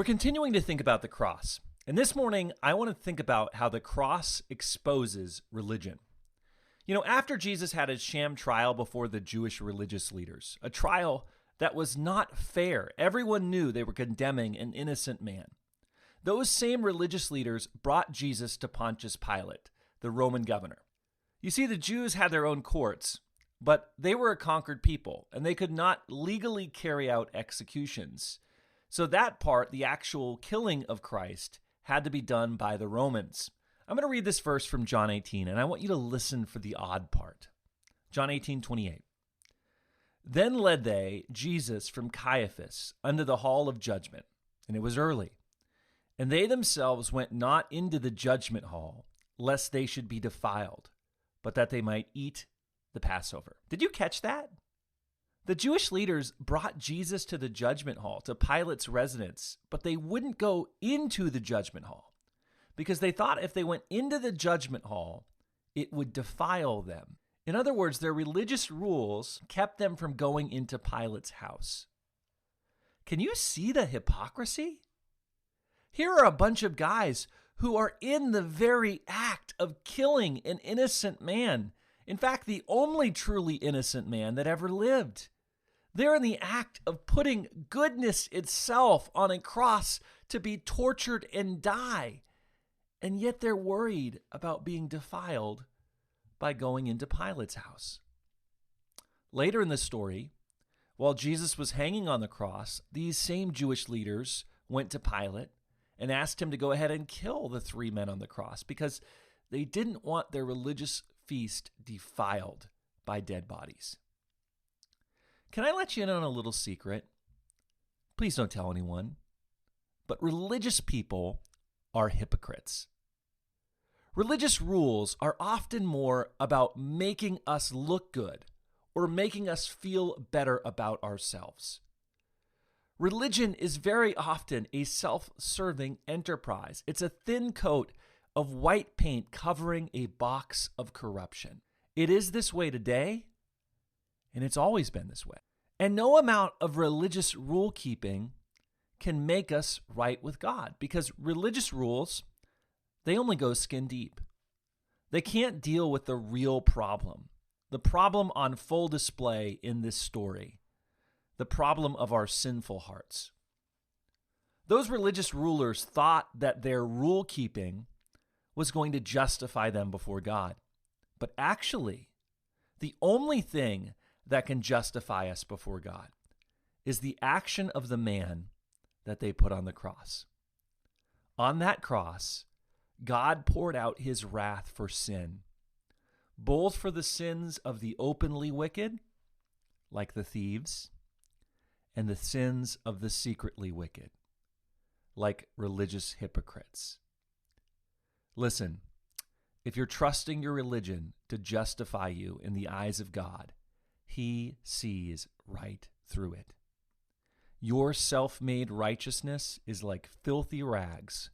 We're continuing to think about the cross. And this morning, I want to think about how the cross exposes religion. After Jesus had his sham trial before the Jewish religious leaders, a trial that was not fair, everyone knew they were condemning an innocent man. Those same religious leaders brought Jesus to Pontius Pilate, the Roman governor. You see, the Jews had their own courts, but they were a conquered people, and they could not legally carry out executions. So that part, the actual killing of Christ, had to be done by the Romans. I'm going to read this verse from John 18, and I want you to listen for the odd part. John 18:28. Then led they Jesus from Caiaphas unto the hall of judgment, and it was early. And they themselves went not into the judgment hall, lest they should be defiled, but that they might eat the Passover. Did you catch that? The Jewish leaders brought Jesus to the judgment hall, to Pilate's residence, but they wouldn't go into the judgment hall because they thought if they went into the judgment hall, it would defile them. In other words, their religious rules kept them from going into Pilate's house. Can you see the hypocrisy? Here are a bunch of guys who are in the very act of killing an innocent man. In fact, the only truly innocent man that ever lived. They're in the act of putting goodness itself on a cross to be tortured and die. And yet they're worried about being defiled by going into Pilate's house. Later in the story, while Jesus was hanging on the cross, these same Jewish leaders went to Pilate and asked him to go ahead and kill the three men on the cross because they didn't want their religious feast defiled by dead bodies. Can I let you in on a little secret? Please don't tell anyone. But religious people are hypocrites. Religious rules are often more about making us look good or making us feel better about ourselves. Religion is very often a self-serving enterprise. It's a thin coat of white paint covering a box of corruption. It is this way today, and it's always been this way. And no amount of religious rule keeping can make us right with God because religious rules, they only go skin deep. They can't deal with the real problem, the problem on full display in this story, the problem of our sinful hearts. Those religious rulers thought that their rule keeping was going to justify them before God. But actually, the only thing that can justify us before God is the action of the man that they put on the cross. On that cross, God poured out his wrath for sin, both for the sins of the openly wicked, like the thieves, and the sins of the secretly wicked, like religious hypocrites. Listen, if you're trusting your religion to justify you in the eyes of God, he sees right through it. Your self-made righteousness is like filthy rags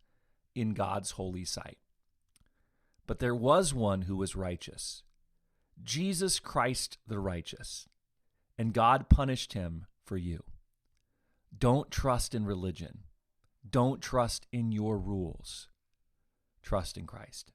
in God's holy sight. But there was one who was righteous, Jesus Christ the righteous, and God punished him for you. Don't trust in religion. Don't trust in your rules. Trust in Christ.